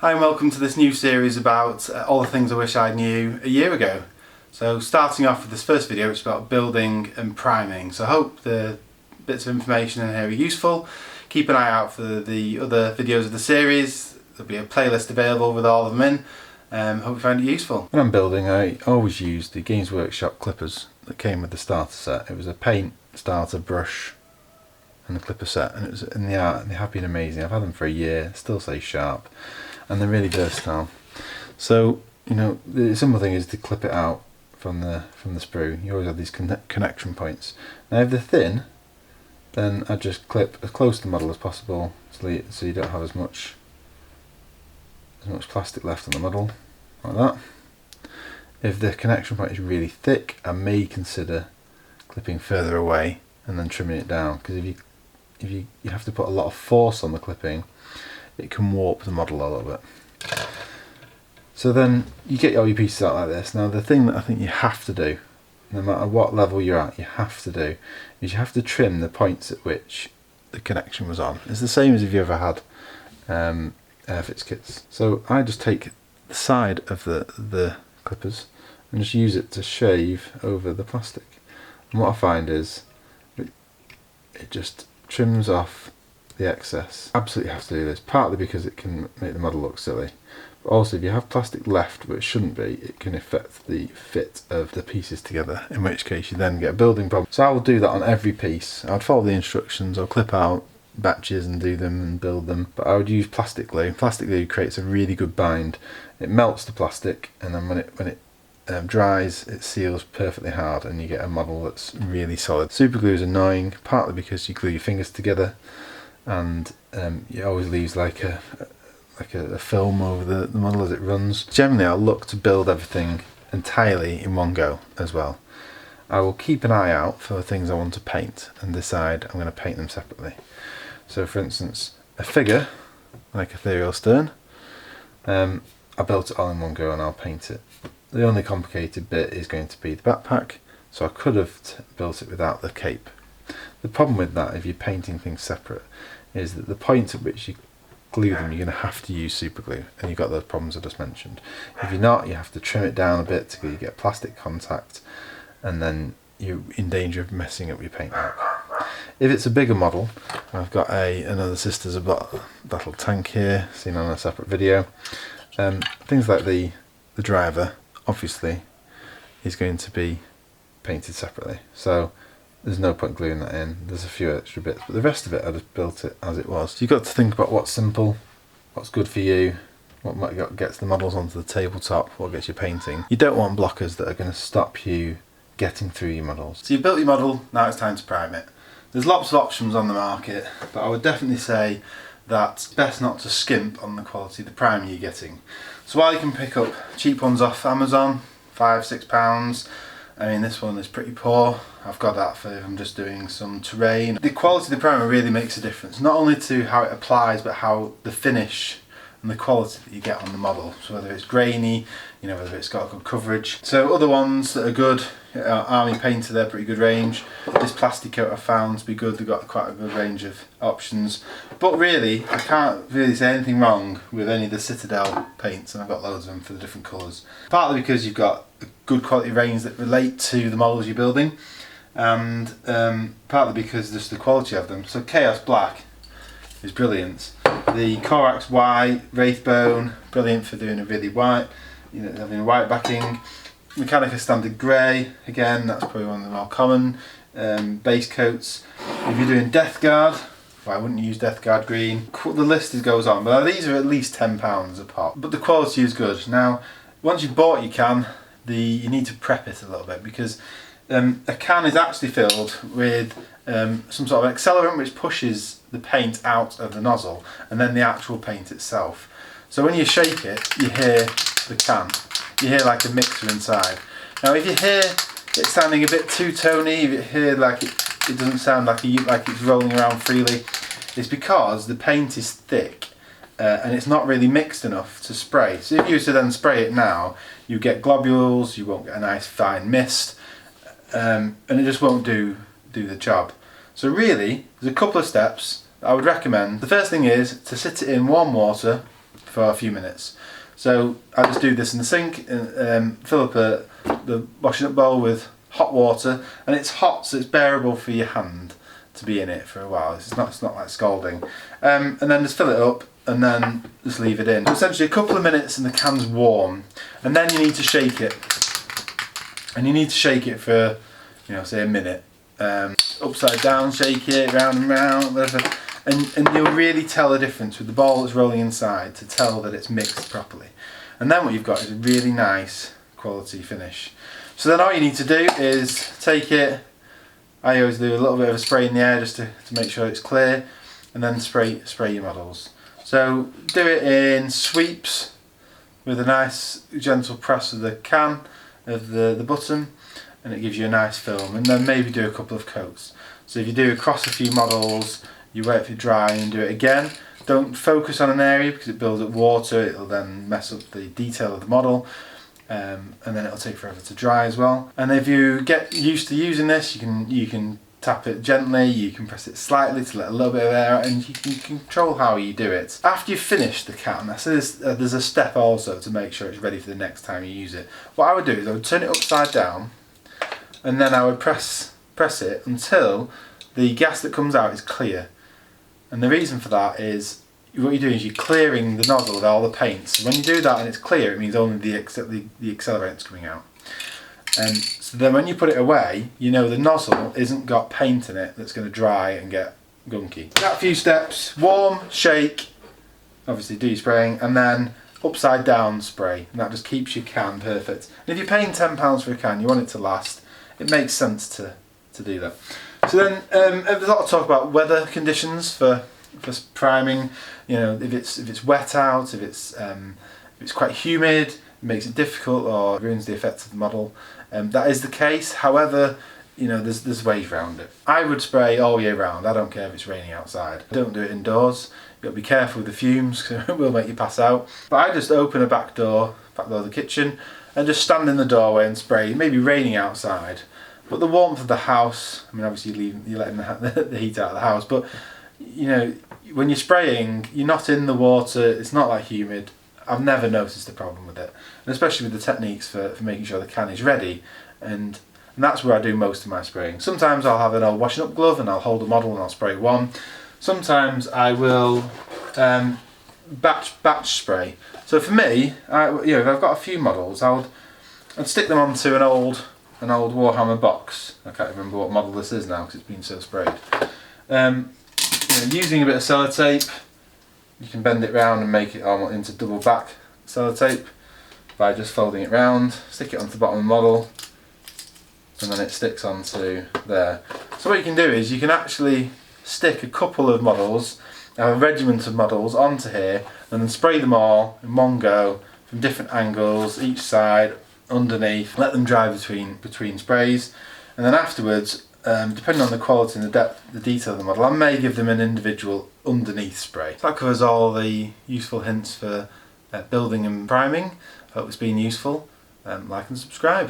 Hi and welcome to this new series about all the things I wish I knew a year ago. So starting off with this first video, it's about building and priming. So I hope the bits of information in here are useful. Keep an eye out for the other videos of the series. There'll be a playlist available with all of them in. Hope you find it useful. When I'm building, I always use the Games Workshop clippers that came with the starter set. It was a paint, starter, brush and the clipper set, and it was in the art, and they have been amazing. I've had them for a year, still stay sharp, and they're really versatile. So, you know, the simple thing is to clip it out from the sprue. You always have these connection points. Now if they're thin, then I just clip as close to the model as possible so you don't have as much plastic left on the model, like that. If the connection point is really thick, I may consider clipping further away and then trimming it down, because if you have to put a lot of force on the clipping, it can warp the model a little bit. So then you get all your pieces out like this. Now the thing that I think you have to do, no matter what level you're at, you have to do, is you have to trim the points at which the connection was on. It's the same as if you ever had Airfix kits. So I just take the side of the clippers and just use it to shave over the plastic. And what I find is it just trims off the excess. Absolutely have to do this, partly because it can make the model look silly, but also if you have plastic left where it shouldn't be, it can affect the fit of the pieces together, in which case you then get a building problem. So I will do that on every piece. I'd follow the instructions, I'll clip out batches and do them and build them, but I would use plastic glue. Plastic glue creates a really good bind. It melts the plastic, and then when it dries, it seals perfectly hard and you get a model that's really solid. Super glue is annoying, partly because you glue your fingers together and it always leaves like a film over the model as it runs. Generally I'll look to build everything entirely in one go as well. I will keep an eye out for things I want to paint and decide I'm going to paint them separately. So for instance, a figure like Ethereal Stern, I built it all in one go and I'll paint it. The only complicated bit is going to be the backpack, so I could have built it without the cape. The problem with that, if you're painting things separate, is that the point at which you glue them, you're going to have to use super glue, and you've got those problems I just mentioned. If you're not, you have to trim it down a bit till you get plastic contact, and then you're in danger of messing up your paintwork. If it's a bigger model, I've got another Sisters of Battle tank here, seen on a separate video. Things like the driver, obviously, is going to be painted separately, so there's no point gluing that in. There's a few extra bits, but the rest of it I just built it as it was. So you've got to think about what's simple, what's good for you, what gets the models onto the tabletop, what gets you painting. You don't want blockers that are going to stop you getting through your models. So you've built your model, now it's time to prime it. There's lots of options on the market, but I would definitely say that it's best not to skimp on the quality of the primer you're getting. So while you can pick up cheap ones off Amazon, £5–6, I mean this one is pretty poor. I've got that for if I'm just doing some terrain. The quality of the primer really makes a difference, not only to how it applies, but how the finish and the quality that you get on the model. So whether it's grainy, you know, whether it's got good coverage. So other ones that are good, Army Painter, they're pretty good range. This plastic coat I found to be good, they've got quite a good range of options. But really, I can't really say anything wrong with any of the Citadel paints, and I've got loads of them for the different colours. Partly because you've got a good quality range that relate to the models you're building, and partly because just the quality of them. So Chaos Black is brilliant. The Corax White, Wraithbone, brilliant for doing a really white, you know, having a white backing. Mechanica Standard Grey, again, that's probably one of the more common base coats. If you're doing Death Guard, well, I wouldn't use Death Guard Green. The list goes on, but these are at least £10 a pop. But the quality is good. Now, once you've bought your can, you need to prep it a little bit, because a can is actually filled with some sort of accelerant which pushes the paint out of the nozzle, and then the actual paint itself. So when you shake it, you hear the can. You hear like a mixer inside. Now if you hear it sounding a bit two-tony, if you hear like it doesn't sound like it's rolling around freely, it's because the paint is thick and it's not really mixed enough to spray. So if you were to then spray it now, you get globules, you won't get a nice fine mist, and it just won't do the job. So really, there's a couple of steps I would recommend. The first thing is to sit it in warm water for a few minutes. So I just do this in the sink, and fill up the washing up bowl with hot water, and it's hot so it's bearable for your hand to be in it for a while. It's not like scalding. And then just fill it up and then just leave it in. So essentially a couple of minutes and the can's warm, and then you need to shake it. And you need to shake it for, you know, say a minute. Upside down, shake it, round and round, whatever. And you'll really tell the difference with the ball that's rolling inside to tell that it's mixed properly. And then what you've got is a really nice quality finish. So then all you need to do is take it, I always do a little bit of a spray in the air just to make sure it's clear, and then spray your models. So do it in sweeps with a nice gentle press of the can, of the button, and it gives you a nice film. And then maybe do a couple of coats. So if you do across a few models, you wait for it to dry and do it again. Don't focus on an area because it builds up water, it'll then mess up the detail of the model, and then it'll take forever to dry as well. And if you get used to using this, you can tap it gently, you can press it slightly to let a little bit of air out, and you can control how you do it. After you've finished the can, there's a step also to make sure it's ready for the next time you use it. What I would do is I would turn it upside down, and then I would press it until the gas that comes out is clear. And the reason for that is what you're doing is you're clearing the nozzle of all the paint. So when you do that and it's clear, it means only the accelerant's coming out. So then when you put it away, you know the nozzle isn't got paint in it that's going to dry and get gunky. That few steps: warm, shake, obviously do your spraying, and then upside down spray. And that just keeps your can perfect. And if you're paying £10 for a can, you want it to last, it makes sense to do that. So then there's a lot of talk about weather conditions for priming. You know, if it's wet out, if it's quite humid, it makes it difficult or ruins the effect of the model. That is the case. However, you know, there's ways around it. I would spray all year round. I don't care if it's raining outside. Don't do it indoors. You've got to be careful with the fumes because it will make you pass out. But I just open a back door of the kitchen, and just stand in the doorway and spray. It may be raining outside, but the warmth of the house, I mean obviously you're letting the heat out of the house, but you know, when you're spraying, you're not in the water, it's not like humid. I've never noticed a problem with it, and especially with the techniques for making sure the can is ready, and that's where I do most of my spraying. Sometimes I'll have an old washing up glove and I'll hold a model and I'll spray one. Sometimes I will batch spray. So for me, if I've got a few models, I'd stick them onto an old Warhammer box. I can't remember what model this is now because it's been so sprayed. Using a bit of sellotape, you can bend it round and make it into double back sellotape by just folding it round, stick it onto the bottom of the model, and then it sticks onto there. So what you can do is you can actually stick a couple of models, have a regiment of models onto here, and then spray them all in one go from different angles, each side, underneath, let them dry between sprays, and then afterwards, depending on the quality and the depth, the detail of the model, I may give them an individual underneath spray. So that covers all the useful hints for building and priming. Hope it's been useful. Like and subscribe.